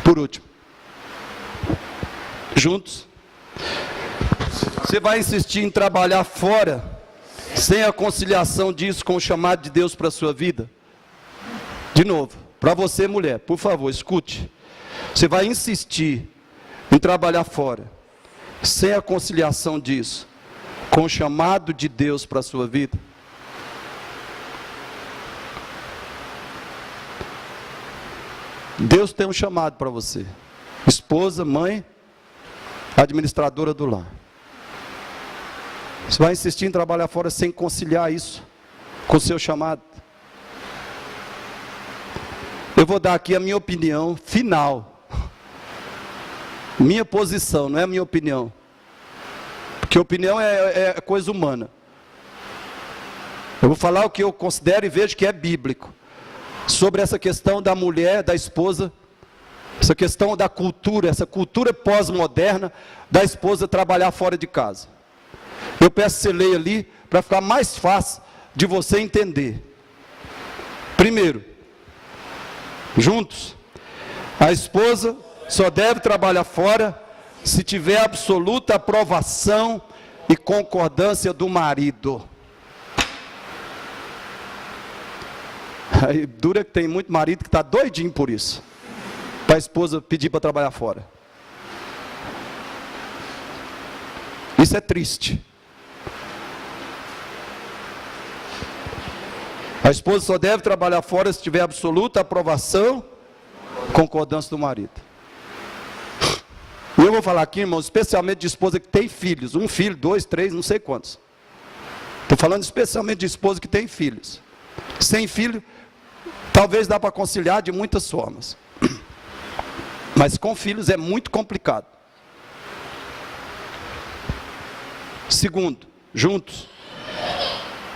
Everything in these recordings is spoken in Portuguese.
Por último, juntos, você vai insistir em trabalhar fora, sem a conciliação disso com o chamado de Deus para a sua vida? De novo, para você mulher, por favor, escute. Você vai insistir em trabalhar fora, sem a conciliação disso com o chamado de Deus para a sua vida? Deus tem um chamado para você. Esposa, mãe, administradora do lar. Você vai insistir em trabalhar fora sem conciliar isso com o seu chamado? Eu vou dar aqui a minha opinião final. Minha posição, não é a minha opinião. Porque opinião é coisa humana. Eu vou falar o que eu considero e vejo que é bíblico. Sobre essa questão da mulher, da esposa, essa questão da cultura, essa cultura pós-moderna da esposa trabalhar fora de casa. Eu peço que você leia ali, para ficar mais fácil de você entender. Primeiro, juntos, a esposa só deve trabalhar fora se tiver absoluta aprovação e concordância do marido. Aí dura que tem muito marido que está doidinho por isso, para a esposa pedir para trabalhar fora. Isso é triste. A esposa só deve trabalhar fora se tiver absoluta aprovação, concordância do marido. E eu vou falar aqui, irmãos, especialmente de esposa que tem filhos. Um filho, 2, 3, não sei quantos. Estou falando especialmente de esposa que tem filhos. Sem filho, talvez dá para conciliar de muitas formas. Mas com filhos é muito complicado. Segundo, juntos,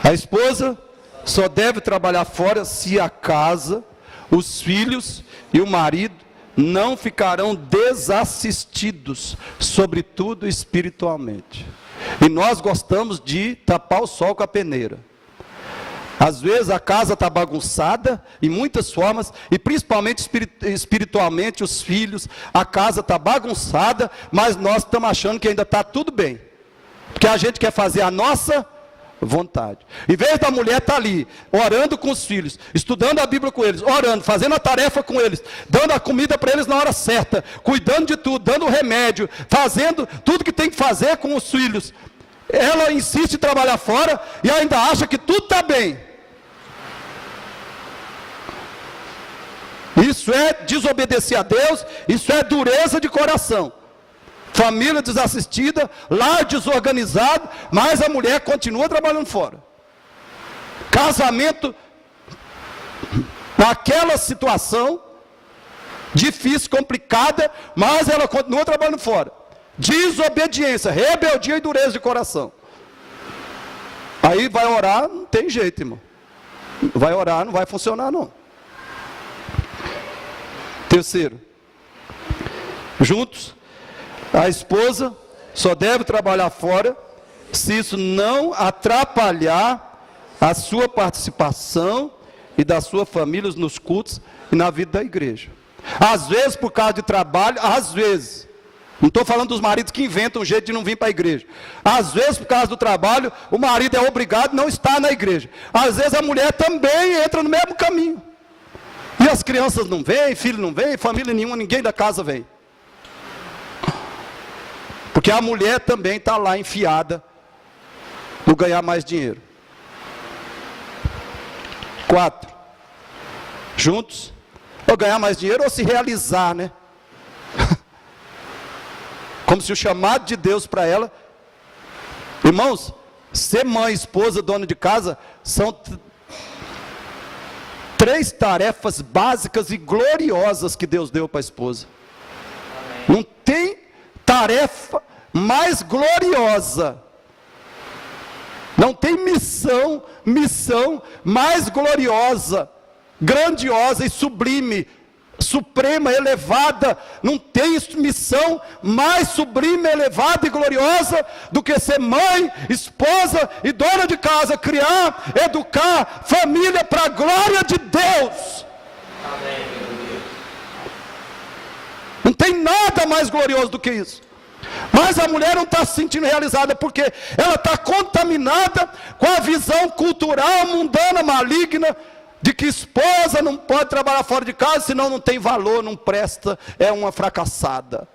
a esposa só deve trabalhar fora se a casa, os filhos e o marido não ficarão desassistidos, sobretudo espiritualmente. E nós gostamos de tapar o sol com a peneira. Às vezes a casa está bagunçada, em muitas formas, e principalmente espiritualmente, os filhos, a casa está bagunçada, mas nós estamos achando que ainda está tudo bem, porque a gente quer fazer a nossa vontade. Em vez da mulher estar ali, orando com os filhos, estudando a Bíblia com eles, orando, fazendo a tarefa com eles, dando a comida para eles na hora certa, cuidando de tudo, dando o remédio, fazendo tudo que tem que fazer com os filhos, ela insiste em trabalhar fora e ainda acha que tudo está bem. Isso é desobedecer a Deus, isso é dureza de coração. Família desassistida, lar desorganizado, mas a mulher continua trabalhando fora. Casamento, naquela situação, difícil, complicada, mas ela continua trabalhando fora. Desobediência, rebeldia e dureza de coração. Aí vai orar, não tem jeito, irmão. Vai orar, não vai funcionar não. Terceiro, juntos, a esposa só deve trabalhar fora se isso não atrapalhar a sua participação e da sua família nos cultos e na vida da igreja. Às vezes por causa de trabalho, às vezes, não estou falando dos maridos que inventam um jeito de não vir para a igreja. Às vezes por causa do trabalho, o marido é obrigado a não estar na igreja. Às vezes a mulher também entra no mesmo caminho. E as crianças não vêm, filho não vem, família nenhuma, ninguém da casa vem. Porque a mulher também está lá enfiada no ganhar mais dinheiro. 4, juntos, ou ganhar mais dinheiro ou se realizar, né? Como se o chamado de Deus para ela, irmãos, ser mãe, esposa, dona de casa, são 3 tarefas básicas e gloriosas que Deus deu para a esposa. Não tem tarefa mais gloriosa, não tem missão mais gloriosa, grandiosa e sublime, suprema, elevada. Não tem missão mais sublime, elevada e gloriosa do que ser mãe, esposa e dona de casa, criar, educar família para a glória de Deus. Amém. Não tem nada mais glorioso do que isso. Mas a mulher não está se sentindo realizada, porque ela está contaminada com a visão cultural, mundana, maligna, de que esposa não pode trabalhar fora de casa, senão não tem valor, não presta, é uma fracassada.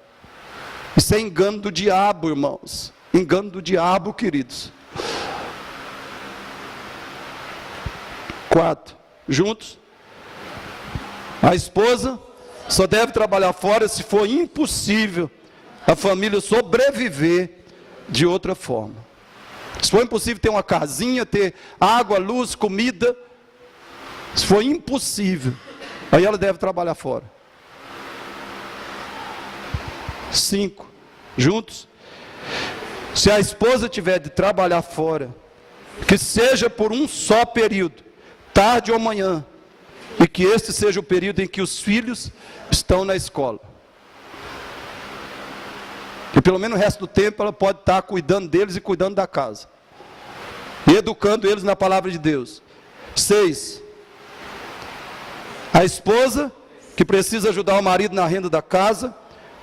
Isso é engano do diabo, irmãos. Engano do diabo, queridos. 4. Juntos. A esposa só deve trabalhar fora se for impossível a família sobreviver de outra forma. Se for impossível ter uma casinha, ter água, luz, comida, se for impossível, aí ela deve trabalhar fora. 5. Juntos. Se a esposa tiver de trabalhar fora, que seja por um só período, tarde ou manhã, e que este seja o período em que os filhos estão na escola. E pelo menos o resto do tempo ela pode estar cuidando deles e cuidando da casa. E educando eles na palavra de Deus. 6. A esposa, que precisa ajudar o marido na renda da casa,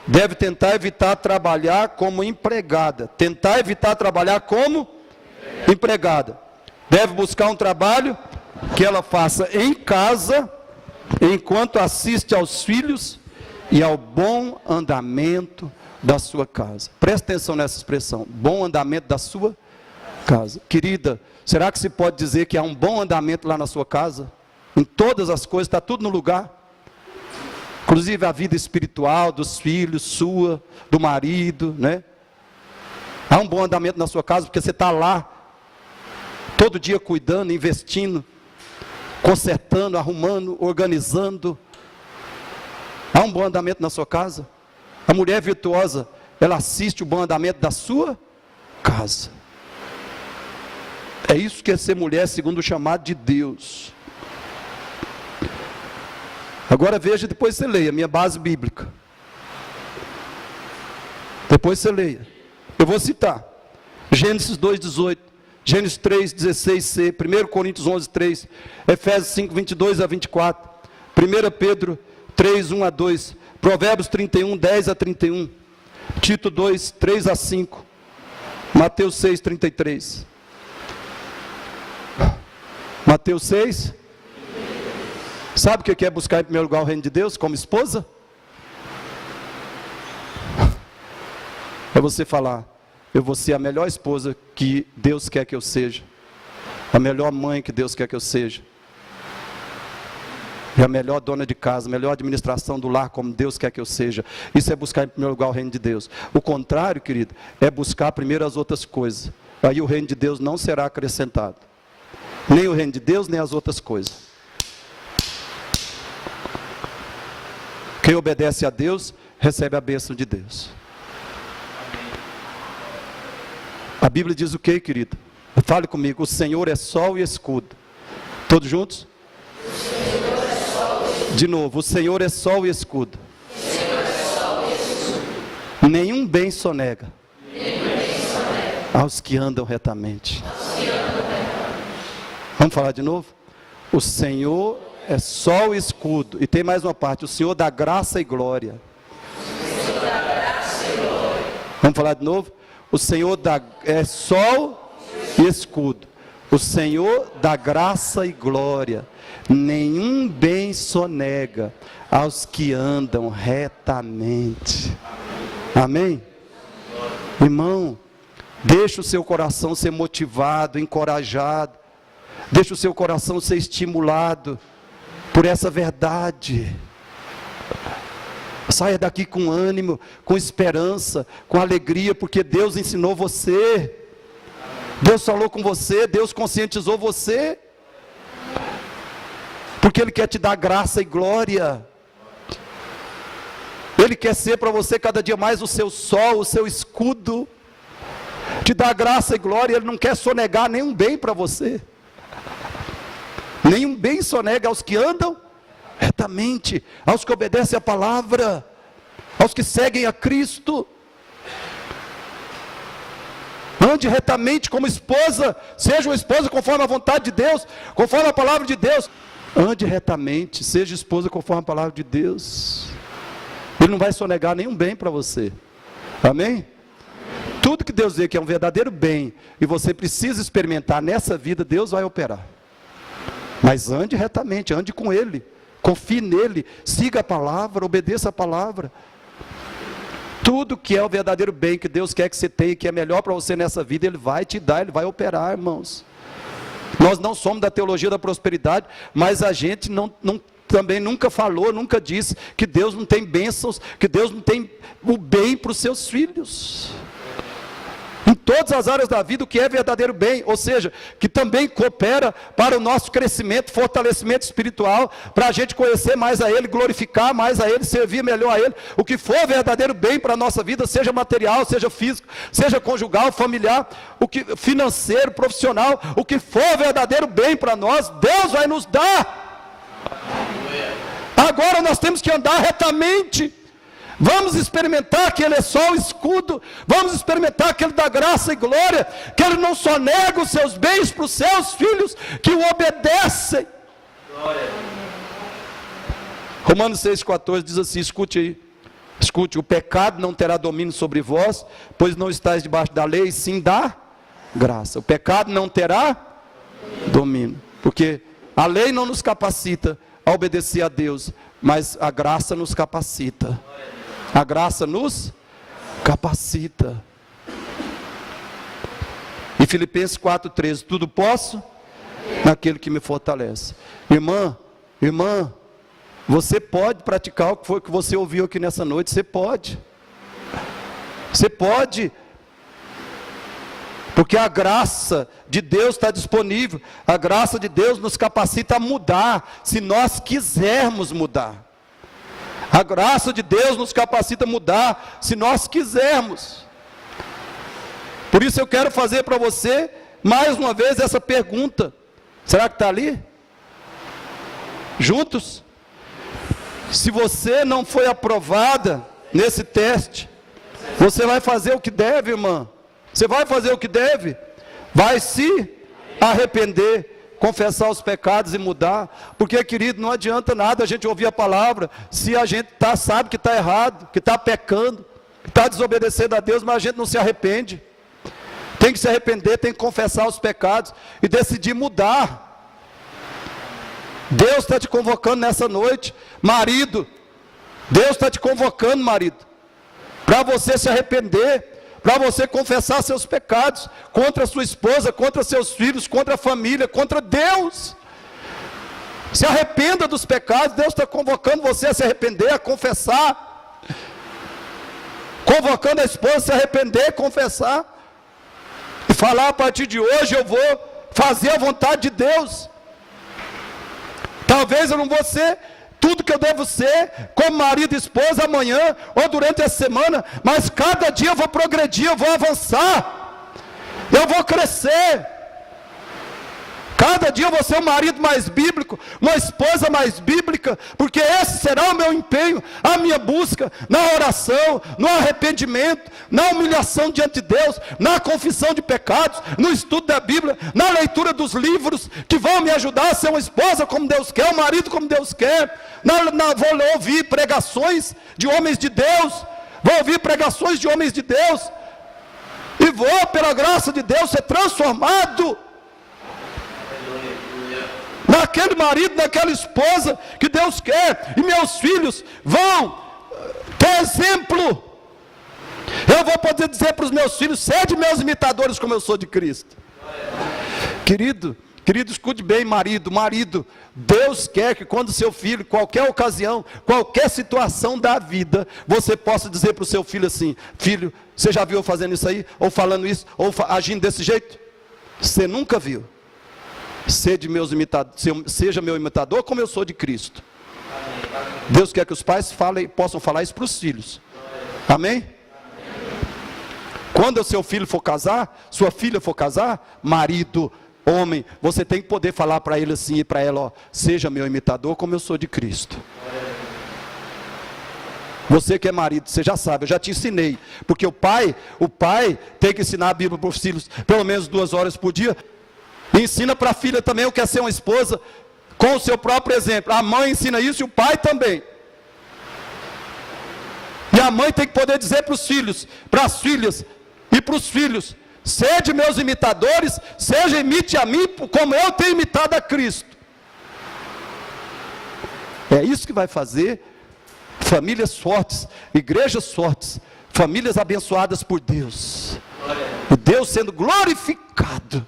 deve tentar evitar trabalhar como empregada. Tentar evitar trabalhar como empregada. Deve buscar um trabalho que ela faça em casa, enquanto assiste aos filhos e ao bom andamento da sua casa. Presta atenção nessa expressão, bom andamento da sua casa. Querida, será que se pode dizer que há um bom andamento lá na sua casa? Em todas as coisas, está tudo no lugar? Inclusive a vida espiritual dos filhos, sua, do marido, né? Há um bom andamento na sua casa, porque você está lá, todo dia cuidando, investindo, consertando, arrumando, organizando. Há um bom andamento na sua casa? A mulher virtuosa, ela assiste o bom andamento da sua casa. É isso que é ser mulher segundo o chamado de Deus. Agora veja, depois você leia, minha base bíblica. Depois você leia. Eu vou citar. Gênesis 2:18, Gênesis 3:16c, 1 Coríntios 11:3, Efésios 5:22-24, 1 Pedro 3:1-2, Provérbios 31:10-31, Tito 2:3-5, Mateus 6:33. Mateus 6. Sabe o que é buscar em primeiro lugar o reino de Deus como esposa? É você falar: eu vou ser a melhor esposa que Deus quer que eu seja, a melhor mãe que Deus quer que eu seja, e a melhor dona de casa, a melhor administração do lar como Deus quer que eu seja. Isso é buscar em primeiro lugar o reino de Deus. O contrário, querido, é buscar primeiro as outras coisas. Aí o reino de Deus não será acrescentado. Nem o reino de Deus, nem as outras coisas. Quem obedece a Deus, recebe a bênção de Deus. A Bíblia diz o que, querido? Fale comigo: o Senhor é sol e escudo. Todos juntos? De novo: o Senhor é sol e escudo. Nenhum bem sonega aos que andam retamente. Vamos falar de novo? O Senhor é sol e escudo. E tem mais uma parte: o Senhor dá graça e glória. Vamos falar de novo? O Senhor é sol e escudo. O Senhor dá graça e glória. Nenhum bem sonega aos que andam retamente. Amém? Irmão, deixa o seu coração ser motivado, encorajado. Deixa o seu coração ser estimulado por essa verdade. Saia daqui com ânimo, com esperança, com alegria, porque Deus ensinou você. Deus falou com você, Deus conscientizou você. Porque Ele quer te dar graça e glória. Ele quer ser para você cada dia mais o seu sol, o seu escudo. Te dar graça e glória. Ele não quer sonegar nenhum bem para você. Nenhum bem sonega aos que andam retamente, aos que obedecem a palavra, aos que seguem a Cristo. Ande retamente como esposa, seja uma esposa conforme a vontade de Deus, conforme a palavra de Deus. Ande retamente, seja esposa conforme a palavra de Deus. Ele não vai sonegar nenhum bem para você. Amém? Tudo que Deus vê que é um verdadeiro bem, e você precisa experimentar nessa vida, Deus vai operar. Mas ande retamente, ande com Ele, confie nele, siga a palavra, obedeça a palavra. Tudo que é o verdadeiro bem que Deus quer que você tenha, que é melhor para você nessa vida, Ele vai te dar, Ele vai operar, irmãos. Nós não somos da teologia da prosperidade, mas a gente também nunca falou, nunca disse que Deus não tem bênçãos, que Deus não tem o bem para os seus filhos. Em todas as áreas da vida, o que é verdadeiro bem, ou seja, que também coopera para o nosso crescimento, fortalecimento espiritual, para a gente conhecer mais a Ele, glorificar mais a Ele, servir melhor a Ele. O que for verdadeiro bem para a nossa vida, seja material, seja físico, seja conjugal, familiar, o que financeiro, profissional, o que for verdadeiro bem para nós, Deus vai nos dar. Agora nós temos que andar retamente. Vamos experimentar que Ele é só o escudo. Vamos experimentar que Ele dá graça e glória, que Ele não só nega os seus bens para os seus filhos, que o obedecem. Glória. Romanos 6,14 diz assim, escute aí. Escute, o pecado não terá domínio sobre vós, pois não estáis debaixo da lei, sim da graça. O pecado não terá domínio, porque a lei não nos capacita a obedecer a Deus, mas a graça nos capacita. A graça nos capacita. E Filipenses 4,13, tudo posso naquele que me fortalece. Irmã, você pode praticar o que foi que você ouviu aqui nessa noite, você pode. Você pode. Porque a graça de Deus está disponível. A graça de Deus nos capacita a mudar, se nós quisermos mudar. A graça de Deus nos capacita a mudar, se nós quisermos. Por isso eu quero fazer para você, mais uma vez, essa pergunta. Será que está ali? Juntos? Se você não foi aprovada nesse teste, você vai fazer o que deve, irmã. Você vai fazer o que deve. Vai se arrepender, confessar os pecados e mudar, porque, querido, não adianta nada a gente ouvir a palavra, se a gente sabe que está errado, que está pecando, que está desobedecendo a Deus, mas a gente não se arrepende. Tem que se arrepender, tem que confessar os pecados, e decidir mudar. Deus está te convocando nessa noite, marido, Deus está te convocando, marido, para você se arrepender, para você confessar seus pecados, contra a sua esposa, contra seus filhos, contra a família, contra Deus. Se arrependa dos pecados, Deus está convocando você a se arrepender, a confessar. Convocando a esposa a se arrepender, confessar. E falar, a partir de hoje eu vou fazer a vontade de Deus. Talvez eu não vou ser tudo que eu devo ser, como marido e esposa, amanhã, ou durante a semana, mas cada dia eu vou progredir, eu vou avançar, eu vou crescer, cada dia eu vou ser um marido mais bíblico, uma esposa mais bíblica, porque esse será o meu empenho, a minha busca, na oração, no arrependimento, na humilhação diante de Deus, na confissão de pecados, no estudo da Bíblia, na leitura dos livros, que vão me ajudar a ser uma esposa como Deus quer, um marido como Deus quer. Vou ouvir pregações de homens de Deus, vou ouvir pregações de homens de Deus, e vou, pela graça de Deus, ser transformado naquele marido, naquela esposa que Deus quer, e meus filhos vão ter exemplo. Eu vou poder dizer para os meus filhos, sede meus imitadores como eu sou de Cristo. Querido, escute bem, marido, Deus quer que quando seu filho, qualquer ocasião, qualquer situação da vida, você possa dizer para o seu filho assim, filho, você já viu eu fazendo isso aí, ou falando isso, ou agindo desse jeito? Você nunca viu. Seja meu imitador como eu sou de Cristo. Deus quer que os pais possam falar isso para os filhos. Amém? Quando o seu filho for casar, sua filha for casar, marido, homem, você tem que poder falar para ele assim e para ela, ó, seja meu imitador como eu sou de Cristo. Você que é marido, você já sabe, eu já te ensinei, porque o pai tem que ensinar a Bíblia para os filhos, pelo menos 2 horas por dia, e ensina para a filha também o que é ser uma esposa, com o seu próprio exemplo. A mãe ensina isso e o pai também. a mãe tem que poder dizer para os filhos, para as filhas e para os filhos: sede meus imitadores, seja imite a mim como eu tenho imitado a Cristo. É isso que vai fazer famílias fortes, igrejas fortes, famílias abençoadas por Deus, e Deus sendo glorificado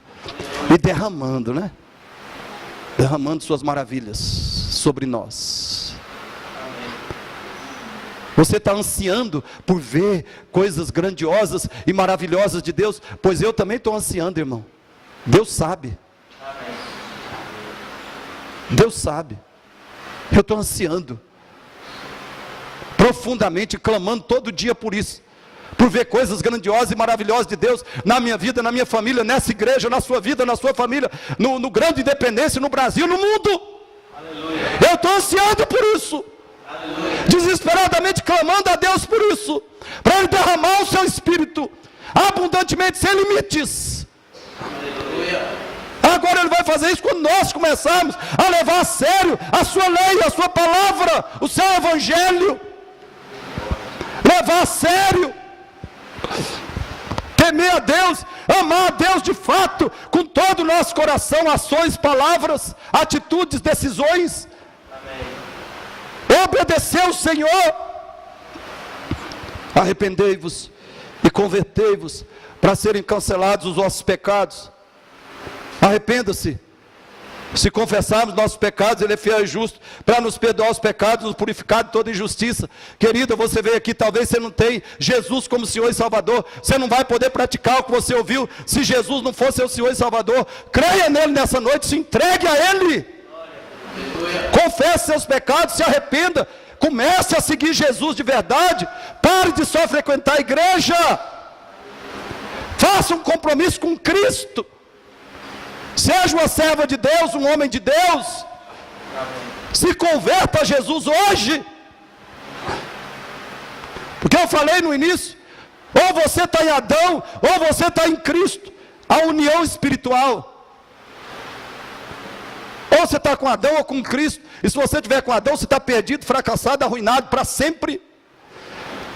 e derramando, né? Derramando suas maravilhas sobre nós. Você está ansiando por ver coisas grandiosas e maravilhosas de Deus? Pois eu também estou ansiando, irmão. Deus sabe. Deus sabe. Eu estou ansiando profundamente, clamando todo dia por isso, por ver coisas grandiosas e maravilhosas de Deus na minha vida, na minha família, nessa igreja, na sua vida, na sua família, no Grande Independência, no Brasil, no mundo. Aleluia. Eu estou ansiando por isso. Aleluia. Desesperadamente clamando a Deus por isso, para Ele derramar o seu Espírito abundantemente, sem limites. Aleluia. Agora Ele vai fazer isso quando nós começarmos a levar a sério a sua lei, a sua palavra, o seu evangelho. Levar a sério, temer a Deus, amar a Deus de fato, com todo o nosso coração, ações, palavras, atitudes, decisões. Amém. Obedecer ao Senhor. Arrependei-vos e convertei-vos, para serem cancelados os vossos pecados. Arrependa-se. Se confessarmos nossos pecados, Ele é fiel e justo para nos perdoar os pecados, nos purificar de toda injustiça. Querida, você veio aqui, talvez você não tenha Jesus como Senhor e Salvador, você não vai poder praticar o que você ouviu, se Jesus não for seu Senhor e Salvador. Creia nele nessa noite, se entregue a Ele. Confesse seus pecados, se arrependa, comece a seguir Jesus de verdade, pare de só frequentar a igreja, faça um compromisso com Cristo. Seja uma serva de Deus, um homem de Deus. Se converta a Jesus hoje. Porque eu falei no início, ou você está em Adão, ou você está em Cristo. A união espiritual. Ou você está com Adão ou com Cristo. E se você estiver com Adão, você está perdido, fracassado, arruinado para sempre.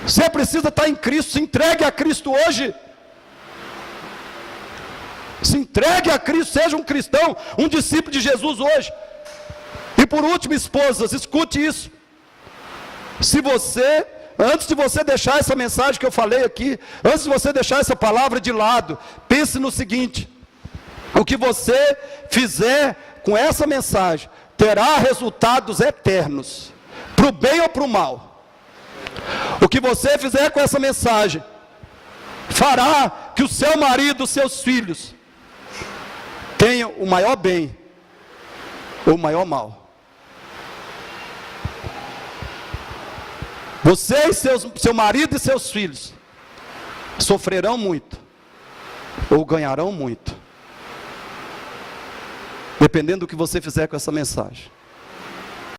Você precisa estar em Cristo. Se entregue a Cristo hoje. Se entregue a Cristo, seja um cristão, um discípulo de Jesus hoje. E por último, esposas, escute isso. Se você, antes de você deixar essa mensagem que eu falei aqui, antes de você deixar essa palavra de lado, pense no seguinte: o que você fizer com essa mensagem terá resultados eternos, para o bem ou para o mal. O que você fizer com essa mensagem fará que o seu marido, os seus filhos tenham o maior bem ou o maior mal. Você e seu marido e seus filhos sofrerão muito ou ganharão muito, dependendo do que você fizer com essa mensagem.